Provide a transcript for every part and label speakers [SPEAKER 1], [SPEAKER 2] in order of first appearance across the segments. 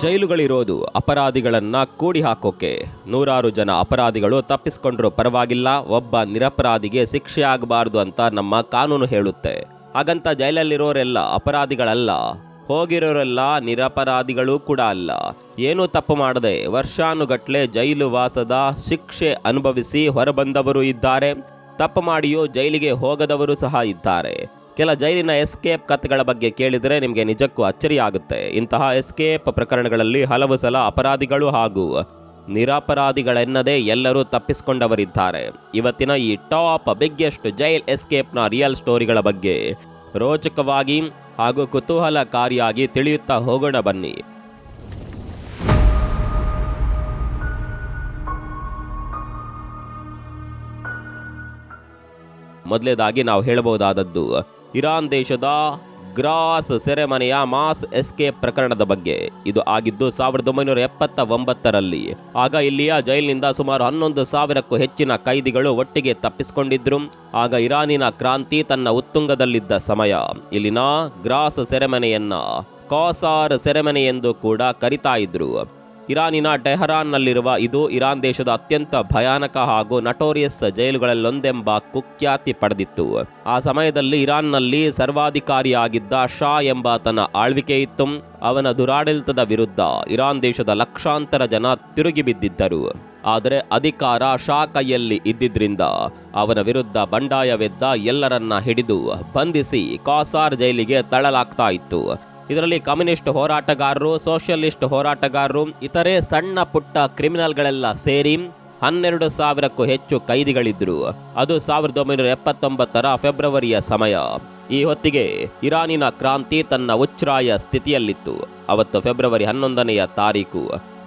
[SPEAKER 1] ಜೈಲುಗಳಿರೋದು ಅಪರಾಧಿಗಳನ್ನ ಕೂಡಿ ಹಾಕೋಕೆ. ನೂರಾರು ಜನ ಅಪರಾಧಿಗಳು ತಪ್ಪಿಸ್ಕೊಂಡ್ರೂ ಪರವಾಗಿಲ್ಲ, ಒಬ್ಬ ನಿರಪರಾಧಿಗೆ ಶಿಕ್ಷೆ ಆಗಬಾರ್ದು ಅಂತ ನಮ್ಮ ಕಾನೂನು ಹೇಳುತ್ತೆ. ಹಾಗಂತ ಜೈಲಲ್ಲಿರೋರೆಲ್ಲ ಅಪರಾಧಿಗಳಲ್ಲ, ಹೋಗಿರೋರೆಲ್ಲ ನಿರಪರಾಧಿಗಳು ಕೂಡ ಅಲ್ಲ. ಏನೂ ತಪ್ಪು ಮಾಡದೆ ವರ್ಷಾನುಗಟ್ಲೆ ಜೈಲು ವಾಸದ ಶಿಕ್ಷೆ ಅನುಭವಿಸಿ ಹೊರಬಂದವರು ಇದ್ದಾರೆ. ತಪ್ಪು ಮಾಡಿಯೂ ಜೈಲಿಗೆ ಹೋಗದವರು ಸಹ ಇದ್ದಾರೆ. ಕೆಲ ಜೈಲಿನ ಎಸ್ಕೇಪ್ ಕಥೆಗಳ ಬಗ್ಗೆ ಕೇಳಿದರೆ ನಿಮಗೆ ನಿಜಕ್ಕೂ ಅಚ್ಚರಿಯಾಗುತ್ತೆ. ಇಂತಹ ಎಸ್ಕೇಪ್ ಪ್ರಕರಣಗಳಲ್ಲಿ ಹಲವು ಸಲ ಅಪರಾಧಿಗಳು ಹಾಗೂ ನಿರಪರಾಧಿಗಳೆನ್ನದೇ ಎಲ್ಲರೂ ತಪ್ಪಿಸಿಕೊಂಡವರಿದ್ದಾರೆ. ಇವತ್ತಿನ ಈ ಟಾಪ್ ಬಿಗ್ಗೆಸ್ಟ್ ಜೈಲ್ ಎಸ್ಕೇಪ್ನ ರಿಯಲ್ ಸ್ಟೋರಿಗಳ ಬಗ್ಗೆ ರೋಚಕವಾಗಿ ಹಾಗೂ ಕುತೂಹಲಕಾರಿಯಾಗಿ ತಿಳಿಯುತ್ತಾ ಹೋಗೋಣ ಬನ್ನಿ. ಮೊದಲೇದಾಗಿ ನಾವು ಹೇಳಬಹುದಾದದ್ದು ಇರಾನ್ ದೇಶದ ಗ್ರಾಸ್ ಸೆರೆಮನೆಯ ಮಾಸ್ ಎಸ್ಕೇಪ್ ಪ್ರಕರಣದ ಬಗ್ಗೆ. ಇದು ಆಗಿದ್ದು 1979ರಲ್ಲಿ. ಆಗ ಇಲ್ಲಿಯ ಜೈಲಿನಿಂದ ಸುಮಾರು 11,000ಕ್ಕೂ ಹೆಚ್ಚಿನ ಕೈದಿಗಳು ಒಟ್ಟಿಗೆ ತಪ್ಪಿಸಿಕೊಂಡಿದ್ರು. ಆಗ ಇರಾನಿನ ಕ್ರಾಂತಿ ತನ್ನ ಉತ್ತುಂಗದಲ್ಲಿದ್ದ ಸಮಯ. ಇಲ್ಲಿನ ಗ್ರಾಸ್ ಸೆರೆಮನೆಯನ್ನ ಕಾಸಾರ್ ಸೆರೆಮನೆ ಎಂದು ಕೂಡ ಕರಿತಾ ಇದ್ರು. ಇರಾನಿನ ಟೆಹರಾನ್ನಲ್ಲಿರುವ ಇದು ಇರಾನ್ ದೇಶದ ಅತ್ಯಂತ ಭಯಾನಕ ಹಾಗೂ ನಟೋರಿಯಸ್ ಜೈಲುಗಳಲ್ಲೊಂದೆಂಬ ಕುಖ್ಯಾತಿ ಪಡೆದಿತ್ತು. ಆ ಸಮಯದಲ್ಲಿ ಇರಾನ್ನಲ್ಲಿ ಸರ್ವಾಧಿಕಾರಿಯಾಗಿದ್ದ ಶಾ ಎಂಬಾತನ ಆಳ್ವಿಕೆ ಇತ್ತು. ಅವನ ದುರಾಡಳಿತದ ವಿರುದ್ಧ ಇರಾನ್ ದೇಶದ ಲಕ್ಷಾಂತರ ಜನ ತಿರುಗಿ ಬಿದ್ದಿದ್ದರು. ಆದರೆ ಅಧಿಕಾರ ಶಾ ಕೈಯಲ್ಲಿ ಇದ್ದಿದ್ರಿಂದ ಅವನ ವಿರುದ್ಧ ಬಂಡಾಯವೆದ್ದ ಎಲ್ಲರನ್ನ ಹಿಡಿದು ಬಂಧಿಸಿ ಕಾಸಾರ್ ಜೈಲಿಗೆ ತಳ್ಳಲಾಗ್ತಾ ಇತ್ತು. ಇದರಲ್ಲಿ ಕಮ್ಯುನಿಸ್ಟ್ ಹೋರಾಟಗಾರರು, ಸೋಷಿಯಲಿಸ್ಟ್ ಹೋರಾಟಗಾರರು, ಇತರೆ ಸಣ್ಣ ಪುಟ್ಟ ಕ್ರಿಮಿನಲ್ಗಳೆಲ್ಲ ಸೇರಿ 12,000ಕ್ಕೂ ಹೆಚ್ಚು ಕೈದಿಗಳಿದ್ರು. ಅದು 1979ರ ಫೆಬ್ರವರಿಯ ಸಮಯ. ಈ ಹೊತ್ತಿಗೆ ಇರಾನಿನ ಕ್ರಾಂತಿ ತನ್ನ ಉಚ್ಛ್ರಾಯ ಸ್ಥಿತಿಯಲ್ಲಿತ್ತು. ಅವತ್ತು ಫೆಬ್ರವರಿ 11ನೆಯ ತಾರೀಕು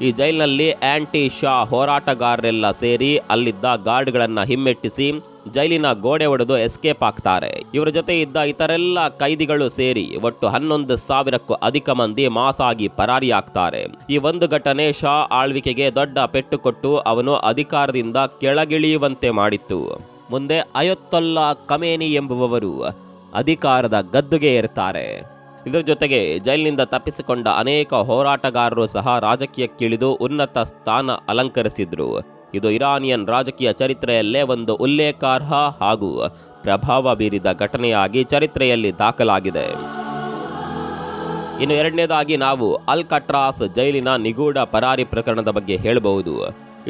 [SPEAKER 1] ಈ ಜೈಲಿನಲ್ಲಿ ಆಂಟಿ ಶಾ ಹೋರಾಟಗಾರರೆಲ್ಲ ಸೇರಿ ಅಲ್ಲಿದ್ದ ಗಾರ್ಡ್ಗಳನ್ನ ಹಿಮ್ಮೆಟ್ಟಿಸಿ ಜೈಲಿನ ಗೋಡೆ ಒಡೆದು ಎಸ್ಕೇಪ್ ಆಗ್ತಾರೆ. ಇವರ ಜೊತೆ ಇದ್ದ ಇತರೆಲ್ಲ ಕೈದಿಗಳು ಸೇರಿ ಒಟ್ಟು 11,000ಕ್ಕೂ ಅಧಿಕ ಮಂದಿ ಮಾಸಾಗಿ ಪರಾರಿಯಾಗ್ತಾರೆ. ಈ ಒಂದು ಘಟನೆ ಶಾ ಆಳ್ವಿಕೆಗೆ ದೊಡ್ಡ ಪೆಟ್ಟು ಕೊಟ್ಟು ಅವನು ಅಧಿಕಾರದಿಂದ ಕೆಳಗಿಳಿಯುವಂತೆ ಮಾಡಿತ್ತು. ಮುಂದೆ ಅಯತೊಲ್ಲಾ ಖಮೇನಿ ಎಂಬುವವರು ಅಧಿಕಾರದ ಗದ್ದುಗೆ ಏರ್ತಾರೆ. ಇದರ ಜೊತೆಗೆ ಜೈಲಿನಿಂದ ತಪ್ಪಿಸಿಕೊಂಡ ಅನೇಕ ಹೋರಾಟಗಾರರು ಸಹ ರಾಜಕೀಯಕ್ಕಿಳಿದು ಉನ್ನತ ಸ್ಥಾನ ಅಲಂಕರಿಸಿದ್ರು. ಇದು ಇರಾನಿಯನ್ ರಾಜಕೀಯ ಚರಿತ್ರೆಯಲ್ಲೇ ಒಂದು ಉಲ್ಲೇಖಾರ್ಹ ಹಾಗೂ ಪ್ರಭಾವ ಬೀರಿದ ಘಟನೆಯಾಗಿ ಚರಿತ್ರೆಯಲ್ಲಿ ದಾಖಲಾಗಿದೆ. ಇನ್ನು ಎರಡನೇದಾಗಿ ನಾವು ಅಲ್ಕಟ್ರಾಸ್ ಜೈಲಿನ ನಿಗೂಢ ಪರಾರಿ ಪ್ರಕರಣದ ಬಗ್ಗೆ ಹೇಳಬಹುದು.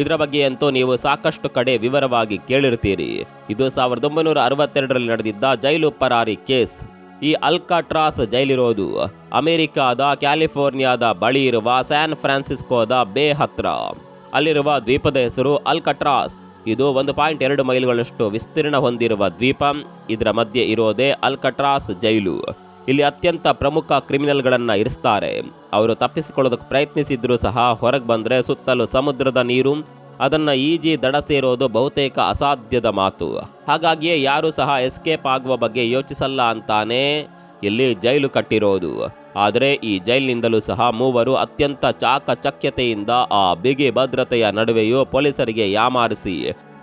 [SPEAKER 1] ಇದರ ಬಗ್ಗೆ ಅಂತೂ ನೀವು ಸಾಕಷ್ಟು ಕಡೆ ವಿವರವಾಗಿ ಕೇಳಿರ್ತೀರಿ. ಇದು 1962ರಲ್ಲಿ ನಡೆದಿದ್ದ ಜೈಲು ಪರಾರಿ ಕೇಸ್. ಈ ಅಲ್ಕಟ್ರಾಸ್ ಜೈಲಿರೋದು ಅಮೆರಿಕಾದ ಕ್ಯಾಲಿಫೋರ್ನಿಯಾದ ಬಳಿ ಇರುವ ಸ್ಯಾನ್ ಫ್ರಾನ್ಸಿಸ್ಕೋದ ಬೇ ಹತ್ರ. ಅಲ್ಲಿರುವ ದ್ವೀಪದ ಹೆಸರು ಅಲ್ಕಟ್ರಾಸ್. ಇದು 1.2 ಮೈಲುಗಳಷ್ಟು ವಿಸ್ತೀರ್ಣ ಹೊಂದಿರುವ ದ್ವೀಪ. ಇದರ ಮಧ್ಯೆ ಇರೋದೇ ಅಲ್ಕಟ್ರಾಸ್ ಜೈಲು. ಇಲ್ಲಿ ಅತ್ಯಂತ ಪ್ರಮುಖ ಕ್ರಿಮಿನಲ್ಗಳನ್ನ ಇರಿಸ್ತಾರೆ. ಅವರು ತಪ್ಪಿಸಿಕೊಳ್ಳೋದಕ್ಕೆ ಪ್ರಯತ್ನಿಸಿದ್ರು ಸಹ ಹೊರಗೆ ಬಂದ್ರೆ ಸುತ್ತಲೂ ಸಮುದ್ರದ ನೀರು, ಅದನ್ನ ಈಜಿ ದಡ ಸೇರೋದು ಬಹುತೇಕ ಅಸಾಧ್ಯದ ಮಾತು. ಹಾಗಾಗಿಯೇ ಯಾರು ಸಹ ಎಸ್ಕೇಪ್ ಆಗುವ ಬಗ್ಗೆ ಯೋಚಿಸಲ್ಲ ಅಂತಾನೆ ಇಲ್ಲಿ ಜೈಲು ಕಟ್ಟಿರೋದು. ಆದರೆ ಈ ಜೈಲಿನಿಂದಲೂ ಸಹ ಮೂವರು ಅತ್ಯಂತ ಚಾಕಚಕ್ಯತೆಯಿಂದ ಆ ಬಿಗಿ ಭದ್ರತೆಯ ನಡುವೆಯೂ ಪೊಲೀಸರಿಗೆ ಯಾಮಾರಿಸಿ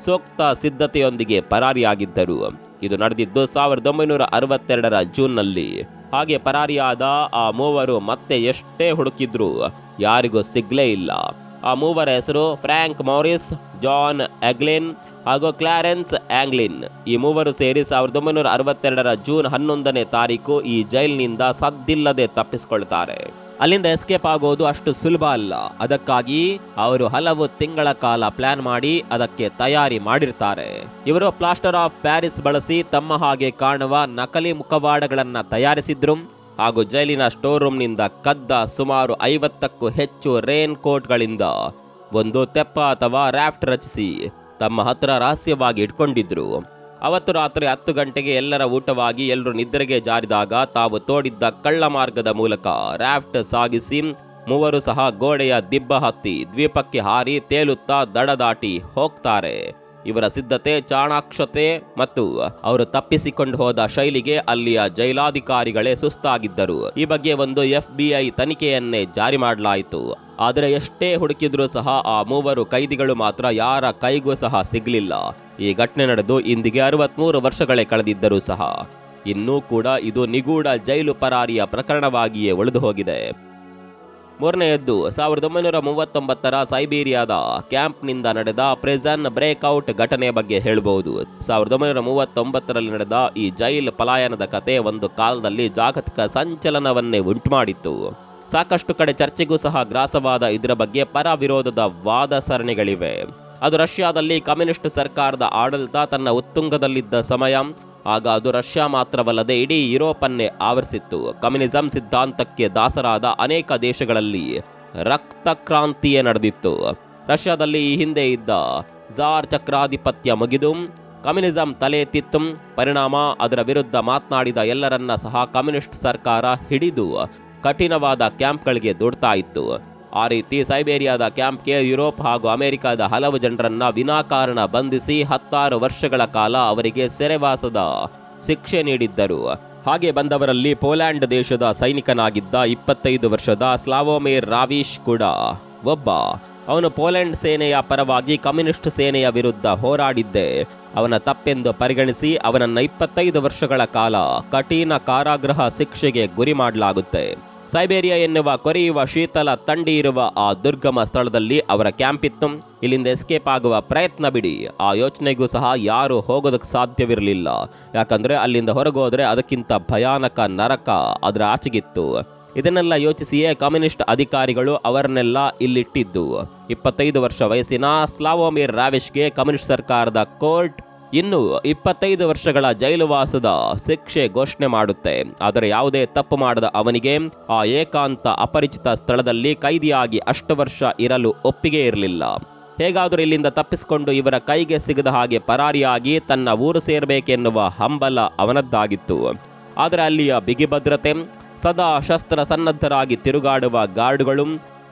[SPEAKER 1] ಸೂಕ್ತ ಸಿದ್ಧತೆಯೊಂದಿಗೆ ಪರಾರಿಯಾಗಿದ್ದರು. ಇದು ನಡೆದಿದ್ದು 1962ರ ಜೂನ್ನಲ್ಲಿ. ಹಾಗೆ ಪರಾರಿಯಾದ ಆ ಮೂವರು ಮತ್ತೆ ಎಷ್ಟೇ ಹುಡುಕಿದ್ರು ಯಾರಿಗೂ ಸಿಗ್ಲೇ ಇಲ್ಲ. ಆ ಮೂವರ ಹೆಸರು ಫ್ರ್ಯಾಂಕ್ ಮಾರಿಸ್, ಜಾನ್ ಆಗ್ಲಿನ್ ಹಾಗೂ ಕ್ಲಾರೆನ್ಸ್ ಆಂಗ್ಲಿನ್. ಈ ಮೂವರು ಸೇರಿ 1962ರ ಜೂನ್ 11ನೇ ತಾರೀಕು ಈ ಜೈಲಿನಿಂದ ಸದ್ದಿಲ್ಲದೆ ತಪ್ಪಿಸಿಕೊಳ್ತಾರೆ. ಅಲ್ಲಿಂದ ಎಸ್ಕೇಪ್ ಆಗೋದು ಅಷ್ಟು ಸುಲಭ ಅಲ್ಲ. ಅದಕ್ಕಾಗಿ ಅವರು ಹಲವು ತಿಂಗಳ ಕಾಲ ಪ್ಲಾನ್ ಮಾಡಿ ಅದಕ್ಕೆ ತಯಾರಿ ಮಾಡಿರ್ತಾರೆ. ಇವರು ಪ್ಲಾಸ್ಟರ್ ಆಫ್ ಪ್ಯಾರಿಸ್ ಬಳಸಿ ತಮ್ಮ ಹಾಗೆ ಕಾಣುವ ನಕಲಿ ಮುಖವಾಡಗಳನ್ನ ತಯಾರಿಸಿದ್ರು ಹಾಗೂ ಜೈಲಿನ ಸ್ಟೋರ್ ರೂಮ್ನಿಂದ ಕದ್ದ ಸುಮಾರು 50ಕ್ಕೂ ಹೆಚ್ಚು ರೇನ್ ಕೋಟ್ಗಳಿಂದ ಒಂದು ತೆಪ್ಪ ಅಥವಾ ರಾಫ್ಟ್ ರಚಿಸಿ ತಮ್ಮ ಹತ್ರ ರಹಸ್ಯವಾಗಿ ಇಟ್ಕೊಂಡಿದ್ರು. ಅವತ್ತು ರಾತ್ರಿ 10 ಗಂಟೆಗೆ ಎಲ್ಲರ ಊಟವಾಗಿ ಎಲ್ಲರೂ ನಿದ್ರೆಗೆ ಜಾರಿದಾಗ ತಾವು ತೋಡಿದ್ದ ಕಳ್ಳ ಮಾರ್ಗದ ಮೂಲಕ ರಾಫ್ಟ್ ಸಾಗಿಸಿ ಮೂವರು ಸಹ ಗೋಡೆಯ ದಿಬ್ಬ ಹತ್ತಿ ದ್ವೀಪಕ್ಕೆ ಹಾರಿ ತೇಲುತ್ತಾ ದಡ ದಾಟಿ ಹೋಗ್ತಾರೆ. ಇವರ ಸಿದ್ಧತೆ, ಚಾಣಾಕ್ಷತೆ ಮತ್ತು ಅವರು ತಪ್ಪಿಸಿಕೊಂಡು ಹೋದ ಶೈಲಿಗೆ ಅಲ್ಲಿಯ ಜೈಲಾಧಿಕಾರಿಗಳೇ ಸುಸ್ತಾಗಿದ್ದರು. ಈ ಬಗ್ಗೆ ಒಂದು FBI ತನಿಖೆಯನ್ನೇ ಜಾರಿ ಮಾಡಲಾಯಿತು. ಆದರೆ ಎಷ್ಟೇ ಹುಡುಕಿದ್ರೂ ಸಹ ಆ ಮೂವರು ಕೈದಿಗಳು ಮಾತ್ರ ಯಾರ ಕೈಗೂ ಸಹ ಸಿಗಲಿಲ್ಲ. ಈ ಘಟನೆ ನಡೆದು ಇಂದಿಗೆ 63 ವರ್ಷಗಳೇ ಕಳೆದಿದ್ದರೂ ಸಹ ಇನ್ನೂ ಕೂಡ ಇದು ನಿಗೂಢ ಜೈಲು ಪರಾರಿಯ ಪ್ರಕರಣವಾಗಿಯೇ ಉಳಿದು ಹೋಗಿದೆ. ಮೂರನೆಯದ್ದು 1939ರ ಸೈಬೀರಿಯಾದ ಕ್ಯಾಂಪ್ನಿಂದ ನಡೆದ ಪ್ರಿಸನ್ ಬ್ರೇಕ್ಔಟ್ ಘಟನೆ ಬಗ್ಗೆ ಹೇಳಬಹುದು. 1939ರಲ್ಲಿ ನಡೆದ ಈ ಜೈಲ್ ಪಲಾಯನದ ಕತೆ ಒಂದು ಕಾಲದಲ್ಲಿ ಜಾಗತಿಕ ಸಂಚಲನವನ್ನೇ ಉಂಟುಮಾಡಿತ್ತು. ಸಾಕಷ್ಟು ಕಡೆ ಚರ್ಚೆಗೂ ಸಹ ಗ್ರಾಸವಾದ ಇದರ ಬಗ್ಗೆ ಪರ ವಿರೋಧದ ವಾದ ಸರಣಿಗಳಿವೆ. ಅದು ರಷ್ಯಾದಲ್ಲಿ ಕಮ್ಯುನಿಸ್ಟ್ ಸರ್ಕಾರದ ಆಡಳಿತ ತನ್ನ ಉತ್ತುಂಗದಲ್ಲಿದ್ದ ಸಮಯ. ಆಗ ಅದು ರಷ್ಯಾ ಮಾತ್ರವಲ್ಲದೆ ಇಡೀ ಯುರೋಪನ್ನೇ ಆವರಿಸಿತ್ತು. ಕಮ್ಯುನಿಸಂ ಸಿದ್ಧಾಂತಕ್ಕೆ ದಾಸರಾದ ಅನೇಕ ದೇಶಗಳಲ್ಲಿ ರಕ್ತ ಕ್ರಾಂತಿಯೇ ನಡೆದಿತ್ತು. ರಷ್ಯಾದಲ್ಲಿ ಈ ಹಿಂದೆ ಇದ್ದ ಝಾರ್ ಚಕ್ರಾಧಿಪತ್ಯ ಮುಗಿದು ಕಮ್ಯುನಿಸಂ ತಲೆ ಎತ್ತಿತ್ತು. ಪರಿಣಾಮ ಅದರ ವಿರುದ್ಧ ಮಾತನಾಡಿದ ಎಲ್ಲರನ್ನ ಸಹ ಕಮ್ಯುನಿಸ್ಟ್ ಸರ್ಕಾರ ಹಿಡಿದು ಕಠಿಣವಾದ ಕ್ಯಾಂಪ್ಗಳಿಗೆ ದೂಡ್ತಾ ಇತ್ತು. ಆ ರೀತಿ ಸೈಬೇರಿಯಾದ ಕ್ಯಾಂಪ್ಗೆ ಯುರೋಪ್ ಹಾಗೂ ಅಮೆರಿಕದ ಹಲವು ಜನರನ್ನ ವಿನಾಕಾರಣ ಬಂಧಿಸಿ 16 ವರ್ಷಗಳ ಕಾಲ ಅವರಿಗೆ ಸೆರೆವಾಸದ ಶಿಕ್ಷೆ ನೀಡಿದ್ದರು. ಹಾಗೆ ಬಂದವರಲ್ಲಿ ಪೋಲ್ಯಾಂಡ್ ದೇಶದ ಸೈನಿಕನಾಗಿದ್ದ 25 ವರ್ಷದ ಸ್ಲಾವೋಮಿರ್ ರಾವಿಶ್ ಕೂಡ ಒಬ್ಬ. ಅವನು ಪೋಲೆಂಡ್ ಸೇನೆಯ ಪರವಾಗಿ ಕಮ್ಯುನಿಸ್ಟ್ ಸೇನೆಯ ವಿರುದ್ಧ ಹೋರಾಡಿದ್ದೆ ಅವನ ತಪ್ಪೆಂದು ಪರಿಗಣಿಸಿ ಅವನನ್ನು 25 ವರ್ಷಗಳ ಕಾಲ ಕಠಿಣ ಕಾರಾಗೃಹ ಶಿಕ್ಷೆಗೆ ಗುರಿ ಮಾಡಲಾಗುತ್ತೆ. ಸೈಬೇರಿಯಾ ಎನ್ನುವ ಕೊರೆಯುವ ಶೀತಲ ತಂಡಿ ಇರುವ ಆ ದುರ್ಗಮ ಸ್ಥಳದಲ್ಲಿ ಅವರ ಕ್ಯಾಂಪ್ ಇತ್ತು. ಇಲ್ಲಿಂದ ಎಸ್ಕೇಪ್ ಆಗುವ ಪ್ರಯತ್ನ ಬಿಡಿ, ಆ ಯೋಚನೆಗೂ ಸಹ ಯಾರು ಹೋಗೋದಕ್ಕೆ ಸಾಧ್ಯವಿರಲಿಲ್ಲ. ಯಾಕಂದ್ರೆ ಅಲ್ಲಿಂದ ಹೊರಗೋದ್ರೆ ಅದಕ್ಕಿಂತ ಭಯಾನಕ ನರಕ ಅದರ ಆಚೆಗಿತ್ತು. ಇದನ್ನೆಲ್ಲ ಯೋಚಿಸಿಯೇ ಕಮ್ಯುನಿಸ್ಟ್ ಅಧಿಕಾರಿಗಳು ಅವರನ್ನೆಲ್ಲ ಇಲ್ಲಿಟ್ಟಿದ್ದು. 25 ವರ್ಷ ವಯಸ್ಸಿನ ಸ್ಲಾವೋಮಿರ್ ರಾವಿಶ್ಗೆ ಕಮ್ಯುನಿಸ್ಟ್ ಸರ್ಕಾರದ ಕೋರ್ಟ್ ಇನ್ನು 25 ವರ್ಷಗಳ ಜೈಲುವಾಸದ ಶಿಕ್ಷೆ ಘೋಷಣೆ ಮಾಡುತ್ತೆ. ಆದರೆ ಯಾವುದೇ ತಪ್ಪು ಮಾಡದ ಅವನಿಗೆ ಆ ಏಕಾಂತ ಅಪರಿಚಿತ ಸ್ಥಳದಲ್ಲಿ ಕೈದಿಯಾಗಿ ಅಷ್ಟು ವರ್ಷ ಇರಲು ಒಪ್ಪಿಗೆ ಇರಲಿಲ್ಲ. ಹೇಗಾದರೂ ಇಲ್ಲಿಂದ ತಪ್ಪಿಸಿಕೊಂಡು ಇವರ ಕೈಗೆ ಸಿಗದ ಹಾಗೆ ಪರಾರಿಯಾಗಿ ತನ್ನ ಊರು ಸೇರಬೇಕೆನ್ನುವ ಹಂಬಲ ಅವನದ್ದಾಗಿತ್ತು. ಆದರೆ ಅಲ್ಲಿಯ ಬಿಗಿ ಭದ್ರತೆ, ಸದಾ ಶಸ್ತ್ರ ಸನ್ನದ್ಧರಾಗಿ ತಿರುಗಾಡುವ ಗಾರ್ಡ್ಗಳು,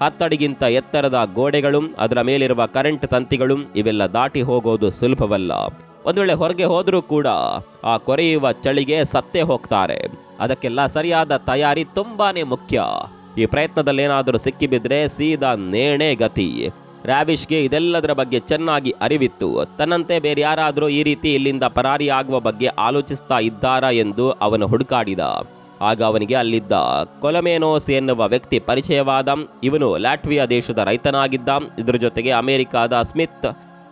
[SPEAKER 1] 10 ಅಡಿಗಿಂತ ಎತ್ತರದ ಗೋಡೆಗಳು, ಅದರ ಮೇಲಿರುವ ಕರೆಂಟ್ ತಂತಿಗಳು, ಇವೆಲ್ಲ ದಾಟಿ ಹೋಗೋದು ಸುಲಭವಲ್ಲ. ಒಂದು ವೇಳೆ ಹೊರಗೆ ಹೋದರೂ ಕೂಡ ಆ ಕೊರೆಯುವ ಚಳಿಗೆ ಸತ್ತೇ ಹೋಗ್ತಾರೆ. ಅದಕ್ಕೆಲ್ಲ ಸರಿಯಾದ ತಯಾರಿ ತುಂಬಾನೇ ಮುಖ್ಯ. ಈ ಪ್ರಯತ್ನದಲ್ಲೇನಾದರೂ ಸಿಕ್ಕಿಬಿದ್ರೆ ಸೀದಾ ನೇಣೆ ಗತಿ. ರಾವಿಶ್ಗೆ ಇದೆಲ್ಲದರ ಬಗ್ಗೆ ಚೆನ್ನಾಗಿ ಅರಿವಿತ್ತು. ತನ್ನಂತೆ ಬೇರೆ ಯಾರಾದರೂ ಈ ರೀತಿ ಇಲ್ಲಿಂದ ಪರಾರಿಯಾಗುವ ಬಗ್ಗೆ ಆಲೋಚಿಸ್ತಾ ಇದ್ದಾರಾ ಎಂದು ಅವನು ಹುಡುಕಾಡಿದ. ಆಗ ಅವನಿಗೆ ಅಲ್ಲಿದ್ದ ಕೊಲಮೇನೋಸ್ ಎನ್ನುವ ವ್ಯಕ್ತಿ ಪರಿಚಯವಾದ. ಇವನು ಲ್ಯಾಟ್ವಿಯಾ ದೇಶದ ರೈತನಾಗಿದ್ದ. ಇದರ ಜೊತೆಗೆ ಅಮೆರಿಕಾದ ಸ್ಮಿತ್,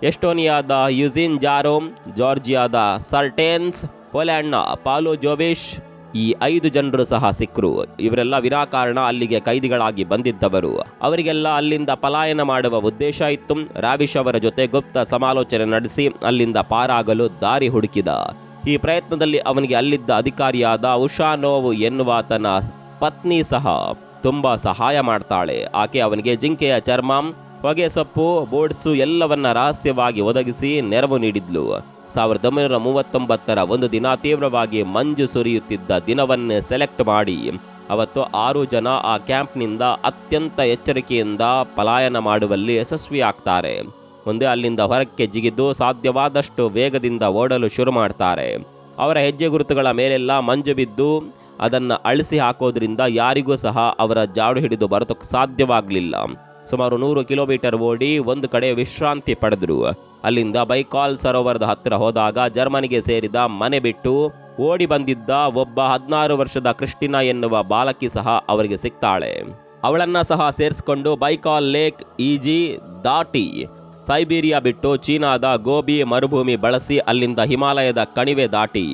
[SPEAKER 1] ಎಸ್ಟೋನಿಯಾದ ಯುಜಿನ್ ಜಾರೋಮ್, ಜಾರ್ಜಿಯಾದ ಸರ್ಟೇನ್ಸ್, ಪೋಲ್ಯಾಂಡ್ನ ಪಾಲೋ ಜೋವಿಶ್, ಈ 5 ಜನರು ಸಹ ಸಿಕ್ಕರು. ಇವರೆಲ್ಲ ವಿನಾಕಾರಣ ಅಲ್ಲಿಗೆ ಕೈದಿಗಳಾಗಿ ಬಂದಿದ್ದವರು. ಅವರಿಗೆಲ್ಲ ಅಲ್ಲಿಂದ ಪಲಾಯನ ಮಾಡುವ ಉದ್ದೇಶ ಇತ್ತು. ರಾವಿಶ್ ಅವರ ಜೊತೆ ಗುಪ್ತ ಸಮಾಲೋಚನೆ ನಡೆಸಿ ಅಲ್ಲಿಂದ ಪಾರಾಗಲು ದಾರಿ ಹುಡುಕಿದ. ಈ ಪ್ರಯತ್ನದಲ್ಲಿ ಅವನಿಗೆ ಅಲ್ಲಿದ್ದ ಅಧಿಕಾರಿಯಾದ ಉಷಾನೋವ್ ಎನ್ನುವಾತನ ಪತ್ನಿ ಸಹ ತುಂಬಾ ಸಹಾಯ ಮಾಡ್ತಾಳೆ. ಆಕೆ ಅವನಿಗೆ ಜಿಂಕೆಯ ಚರ್ಮ, ಹೊಗೆ ಸೊಪ್ಪು, ಬೋಡ್ಸು ಎಲ್ಲವನ್ನ ರಹಸ್ಯವಾಗಿ ಒದಗಿಸಿ ನೆರವು ನೀಡಿದ್ಲು. 1939ರ ಒಂದು ದಿನ ತೀವ್ರವಾಗಿ ಮಂಜು ಸುರಿಯುತ್ತಿದ್ದ ದಿನವನ್ನೇ ಸೆಲೆಕ್ಟ್ ಮಾಡಿ ಅವತ್ತು 6 ಜನ ಆ ಕ್ಯಾಂಪ್ನಿಂದ ಅತ್ಯಂತ ಎಚ್ಚರಿಕೆಯಿಂದ ಪಲಾಯನ ಮಾಡುವಲ್ಲಿ ಯಶಸ್ವಿಯಾಗ್ತಾರೆ. ಮುಂದೆ ಅಲ್ಲಿಂದ ಹೊರಕ್ಕೆ ಜಿಗಿದು ಸಾಧ್ಯವಾದಷ್ಟು ವೇಗದಿಂದ ಓಡಲು ಶುರು ಮಾಡ್ತಾರೆ. ಅವರ ಹೆಜ್ಜೆ ಗುರುತುಗಳ ಮೇಲೆಲ್ಲ ಮಂಜು ಬಿದ್ದು ಅದನ್ನು ಅಳಿಸಿ ಹಾಕೋದ್ರಿಂದ ಯಾರಿಗೂ ಸಹ ಅವರ ಜಾಡು ಹಿಡಿದು ಬರೋದಕ್ಕೆ ಸಾಧ್ಯವಾಗಲಿಲ್ಲ. ಸುಮಾರು 100 ಕಿಲೋಮೀಟರ್ ಓಡಿ ಒಂದು ಕಡೆ ವಿಶ್ರಾಂತಿ ಪಡೆದರು. ಅಲ್ಲಿಂದ ಬೈಕಾಲ್ ಸರೋವರದ ಹತ್ತಿರ ಹೋದಾಗ ಜರ್ಮನಿಗೆ ಸೇರಿದ ಮನೆ ಬಿಟ್ಟು ಓಡಿ ಬಂದಿದ್ದ ಒಬ್ಬ 16 ವರ್ಷದ ಕ್ರಿಸ್ಟಿನಾ ಎನ್ನುವ ಬಾಲಕಿ ಸಹ ಅವರಿಗೆ ಸಿಗ್ತಾಳೆ. ಅವಳನ್ನ ಸಹ ಸೇರಿಸಿಕೊಂಡು ಬೈಕಾಲ್ ಲೇಕ್ ಈಜಿ ದಾಟಿ ಸೈಬೀರಿಯಾ ಬಿಟ್ಟು ಚೀನಾದ ಗೋಬಿ ಮರುಭೂಮಿ ಬಳಸಿ ಅಲ್ಲಿಂದ ಹಿಮಾಲಯದ ಕಣಿವೆ ದಾಟಿ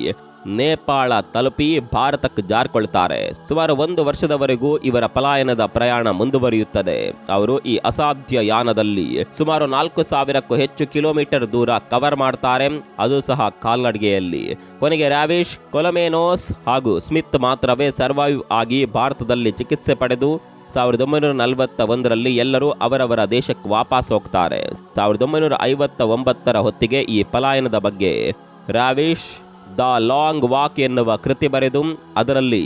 [SPEAKER 1] ನೇಪಾಳ ತಲುಪಿ ಭಾರತಕ್ಕೆ ಜಾರಿಕೊಳ್ತಾರೆ. ಸುಮಾರು 1 ವರ್ಷದವರೆಗೂ ಇವರ ಪಲಾಯನದ ಪ್ರಯಾಣ ಮುಂದುವರಿಯುತ್ತದೆ. ಅವರು ಈ ಅಸಾಧ್ಯ ಯಾನದಲ್ಲಿ ಸುಮಾರು 4000ಕ್ಕೂ ಹೆಚ್ಚು ಕಿಲೋಮೀಟರ್ ದೂರ ಕವರ್ ಮಾಡ್ತಾರೆ, ಅದು ಸಹ ಕಾಲ್ನಡಿಗೆಯಲ್ಲಿ. ಕೊನೆಗೆ ರಾವಿಶ್, ಕೊಲಮೇನೋಸ್ ಹಾಗೂ ಸ್ಮಿತ್ ಮಾತ್ರವೇ ಸರ್ವೈವ್ ಆಗಿ ಭಾರತದಲ್ಲಿ ಚಿಕಿತ್ಸೆ ಪಡೆದು 1941ರಲ್ಲಿ ಎಲ್ಲರೂ ಅವರವರ ದೇಶಕ್ಕೆ ವಾಪಸ್ ಹೋಗ್ತಾರೆ. 1959ರ ಹೊತ್ತಿಗೆ ಈ ಪಲಾಯನದ ಬಗ್ಗೆ ರಾವಿಶ್ ದ ಲಾಂಗ್ ವಾಕ್ ಎನ್ನುವ ಕೃತಿ ಬರೆದು ಅದರಲ್ಲಿ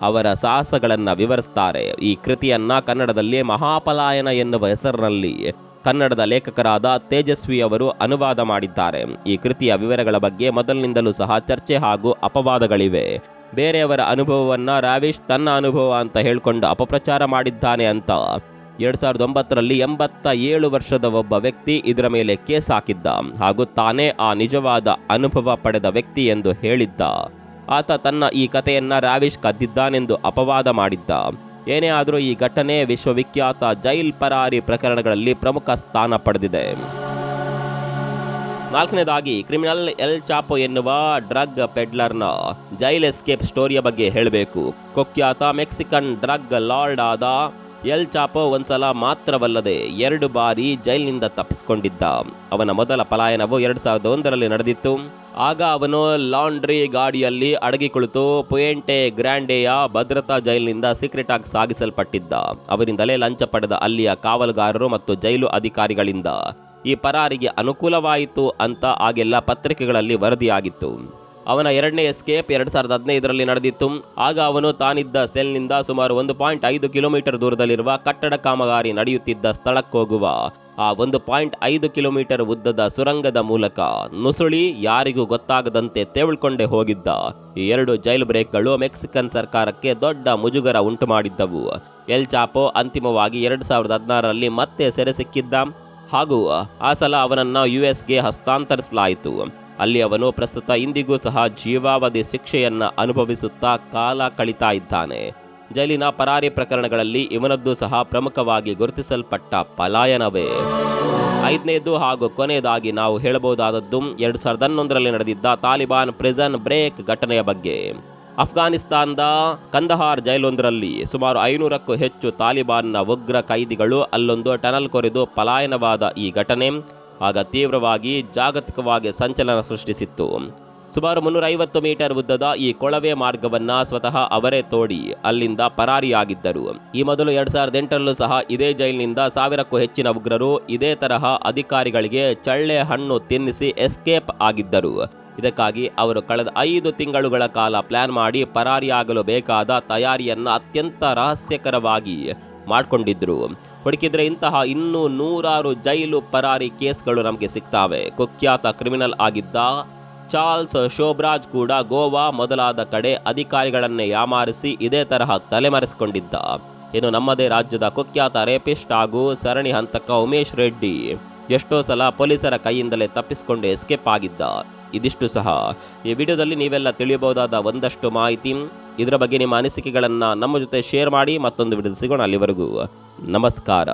[SPEAKER 1] ಅವರ ಸಾಹಸಗಳನ್ನು ವಿವರಿಸ್ತಾರೆ. ಈ ಕೃತಿಯನ್ನ ಕನ್ನಡದಲ್ಲಿ ಮಹಾಪಲಾಯನ ಎನ್ನುವ ಹೆಸರಿನಲ್ಲಿ ಕನ್ನಡದ ಲೇಖಕರಾದ ತೇಜಸ್ವಿ ಅವರು ಅನುವಾದ ಮಾಡಿದ್ದಾರೆ. ಈ ಕೃತಿಯ ವಿವರಗಳ ಬಗ್ಗೆ ಮೊದಲಿನಿಂದಲೂ ಸಹ ಚರ್ಚೆ ಹಾಗೂ ಅಪವಾದಗಳಿವೆ. ಬೇರೆಯವರ ಅನುಭವವನ್ನ ರಾವಿಶ್ ತನ್ನ ಅನುಭವ ಅಂತ ಹೇಳಿಕೊಂಡು ಅಪಪ್ರಚಾರ ಮಾಡಿದ್ದಾನೆ ಅಂತ 2009ರಲ್ಲಿ 87 ವರ್ಷದ ಒಬ್ಬ ವ್ಯಕ್ತಿ ಇದರ ಮೇಲೆ ಕೇಸ್ ಹಾಕಿದ್ದ ಹಾಗೂ ತಾನೇ ಆ ನಿಜವಾದ ಅನುಭವ ಪಡೆದ ವ್ಯಕ್ತಿ ಎಂದು ಹೇಳಿದ್ದ. ಆತ ತನ್ನ ಈ ಕಥೆಯನ್ನ ರಾವಿಶ್ ಕದ್ದಿದ್ದಾನೆಂದು ಅಪವಾದ ಮಾಡಿದ್ದ. ಏನೇ ಆದರೂ ಈ ಘಟನೆ ವಿಶ್ವವಿಖ್ಯಾತ ಜೈಲ್ ಪರಾರಿ ಪ್ರಕರಣಗಳಲ್ಲಿ ಪ್ರಮುಖ ಸ್ಥಾನ ಪಡೆದಿದೆ. ನಾಲ್ಕನೇದಾಗಿ ಕ್ರಿಮಿನಲ್ ಎಲ್ ಚಾಪೋ ಎನ್ನುವ ಡ್ರಗ್ ಪೆಡ್ಲರ್ನ ಜೈಲ್ ಎಸ್ಕೇಪ್ ಸ್ಟೋರಿಯ ಬಗ್ಗೆ ಹೇಳಬೇಕು. ಕುಖ್ಯಾತ ಮೆಕ್ಸಿಕನ್ ಡ್ರಗ್ ಲಾರ್ಡ್ ಆದ ಎಲ್ ಚಾಪೋ ಒಂದ್ಸಲ ಮಾತ್ರವಲ್ಲದೆ 2 ಬಾರಿ ಜೈಲಿನಿಂದ ತಪ್ಪಿಸಿಕೊಂಡಿದ್ದ. ಅವನ ಮೊದಲ ಪಲಾಯನವು 2001ರಲ್ಲಿ ನಡೆದಿತ್ತು. ಆಗ ಅವನು ಲಾಂಡ್ರಿ ಗಾಡಿಯಲ್ಲಿ ಅಡಗಿ ಕುಳಿತು ಪುಯೆಂಟೆ ಗ್ರ್ಯಾಂಡೆಯ ಭದ್ರತಾ ಜೈಲಿನಿಂದ ಸೀಕ್ರೆಟ್ ಆಗಿ ಸಾಗಿಸಲ್ಪಟ್ಟಿದ್ದ. ಅವರಿಂದಲೇ ಲಂಚ ಪಡೆದ ಅಲ್ಲಿಯ ಕಾವಲುಗಾರರು ಮತ್ತು ಜೈಲು ಅಧಿಕಾರಿಗಳಿಂದ ಈ ಪರಾರಿಗೆ ಅನುಕೂಲವಾಯಿತು ಅಂತ ಆಗೆಲ್ಲ ಪತ್ರಿಕೆಗಳಲ್ಲಿ ವರದಿಯಾಗಿತ್ತು. ಅವನ ಎರಡನೇ ಎಸ್ಕೇಪ್ 2015ರಲ್ಲಿ ನಡೆದಿತ್ತು. ಆಗ ಅವನು ತಾನಿದ್ದ ಸೆಲ್ನಿಂದ ಸುಮಾರು 1.5 ಕಿಲೋಮೀಟರ್ ದೂರದಲ್ಲಿರುವ ಕಟ್ಟಡ ಕಾಮಗಾರಿ ನಡೆಯುತ್ತಿದ್ದ ಸ್ಥಳಕ್ಕೋಗುವ ಆ 1.5 ಕಿಲೋಮೀಟರ್ ಉದ್ದದ ಸುರಂಗದ ಮೂಲಕ ನುಸುಳಿ ಯಾರಿಗೂ ಗೊತ್ತಾಗದಂತೆ ತೆವಳ್ಕೊಂಡೇ ಹೋಗಿದ್ದ. ಈ 2 ಜೈಲ್ ಬ್ರೇಕ್ಗಳು ಮೆಕ್ಸಿಕನ್ ಸರ್ಕಾರಕ್ಕೆ ದೊಡ್ಡ ಮುಜುಗರ ಉಂಟು ಮಾಡಿದ್ದವು. ಎಲ್ ಚಾಪೋ ಅಂತಿಮವಾಗಿ 2016ರಲ್ಲಿ ಮತ್ತೆ ಸೆರೆ ಸಿಕ್ಕಿದ್ದ ಹಾಗೂ ಆ ಸಲ ಅವನನ್ನು US-ಗೆ ಹಸ್ತಾಂತರಿಸಲಾಯಿತು. ಅಲ್ಲಿ ಅವನು ಪ್ರಸ್ತುತ ಇಂದಿಗೂ ಸಹ ಜೀವಾವಧಿ ಶಿಕ್ಷೆಯನ್ನ ಅನುಭವಿಸುತ್ತಾ ಕಾಲ ಕಳೀತಾ ಇದ್ದಾನೆ. ಜೈಲಿನ ಪರಾರಿ ಪ್ರಕರಣಗಳಲ್ಲಿ ಇವನದ್ದು ಸಹ ಪ್ರಮುಖವಾಗಿ ಗುರುತಿಸಲ್ಪಟ್ಟ ಪಲಾಯನವೇ. 5ನೇದು ಹಾಗೂ ಕೊನೆಯದಾಗಿ ನಾವು ಹೇಳಬಹುದಾದದ್ದು 2011ರಲ್ಲಿ ನಡೆದಿದ್ದ ತಾಲಿಬಾನ್ ಪ್ರಿಸನ್ ಬ್ರೇಕ್ ಘಟನೆಯ ಬಗ್ಗೆ. ಅಫ್ಘಾನಿಸ್ತಾನದ ಕಂದಹಾರ್ ಜೈಲೊಂದರಲ್ಲಿ ಸುಮಾರು 500ಕ್ಕೂ ಹೆಚ್ಚು ತಾಲಿಬಾನ್ನ ಉಗ್ರ ಕೈದಿಗಳು ಅಲ್ಲೊಂದು ಟನಲ್ ಕೊರೆದು ಪಲಾಯನವಾದ ಈ ಘಟನೆ ಆಗ ತೀವ್ರವಾಗಿ ಜಾಗತಿಕವಾಗಿ ಸಂಚಲನ ಸೃಷ್ಟಿಸಿತ್ತು. ಸುಮಾರು 350 ಮೀಟರ್ ಉದ್ದದ ಈ ಕೊಳವೆ ಮಾರ್ಗವನ್ನ ಸ್ವತಃ ಅವರೇ ತೋಡಿ ಅಲ್ಲಿಂದ ಪರಾರಿಯಾಗಿದ್ದರು. ಈ ಮೊದಲು 2008ರಲ್ಲೂ ಸಹ ಇದೇ ಜೈಲಿನಿಂದ 1000ಕ್ಕೂ ಹೆಚ್ಚಿನ ಉಗ್ರರು ಇದೇ ತರಹ ಅಧಿಕಾರಿಗಳಿಗೆ ಚಳ್ಳೆ ಹಣ್ಣು ತಿನ್ನಿಸಿ ಎಸ್ಕೇಪ್ ಆಗಿದ್ದರು. ಇದಕ್ಕಾಗಿ ಅವರು ಕಳೆದ 5 ತಿಂಗಳುಗಳ ಕಾಲ ಪ್ಲಾನ್ ಮಾಡಿ ಪರಾರಿಯಾಗಲು ಬೇಕಾದ ತಯಾರಿಯನ್ನ ಅತ್ಯಂತ ರಹಸ್ಯಕರವಾಗಿ ಮಾಡಿಕೊಂಡಿದ್ರು. ಹುಡುಕಿದ್ರೆ ಇಂತಹ ಇನ್ನೂ 100 ಜೈಲು ಪರಾರಿ ಕೇಸ್ಗಳು ನಮಗೆ ಸಿಗ್ತಾವೆ. ಕುಖ್ಯಾತ ಕ್ರಿಮಿನಲ್ ಆಗಿದ್ದ ಚಾರ್ಲ್ಸ್ ಶೋಬ್ರಾಜ್ ಕೂಡ ಗೋವಾ ಮೊದಲಾದ ಕಡೆ ಅಧಿಕಾರಿಗಳನ್ನೇ ಯಾಮಾರಿಸಿ ಇದೇ ತರಹ ತಲೆಮರೆಸಿಕೊಂಡಿದ್ದ. ಇನ್ನು ನಮ್ಮದೇ ರಾಜ್ಯದ ಕುಖ್ಯಾತ ರೇಪಿಸ್ಟ್ ಹಾಗೂ ಸರಣಿ ಹಂತಕ ಉಮೇಶ್ ರೆಡ್ಡಿ ಎಷ್ಟೋ ಸಲ ಪೊಲೀಸರ ಕೈಯಿಂದಲೇ ತಪ್ಪಿಸಿಕೊಂಡು ಎಸ್ಕೇಪ್ ಆಗಿದ್ದ. ಇದಿಷ್ಟು ಸಹ ಈ ವಿಡಿಯೋದಲ್ಲಿ ನೀವೆಲ್ಲ ತಿಳಿಯಬಹುದಾದ ಒಂದಷ್ಟು ಮಾಹಿತಿ. ಇದರ ಬಗ್ಗೆ ನಿಮ್ಮ ಅನಿಸಿಕೆಗಳನ್ನು ನಮ್ಮ ಜೊತೆ ಶೇರ್ ಮಾಡಿ. ಮತ್ತೊಂದು ವಿಡಿಯೋ ಸಿಗೋಣ. ಅಲ್ಲಿವರೆಗೂ ನಮಸ್ಕಾರ.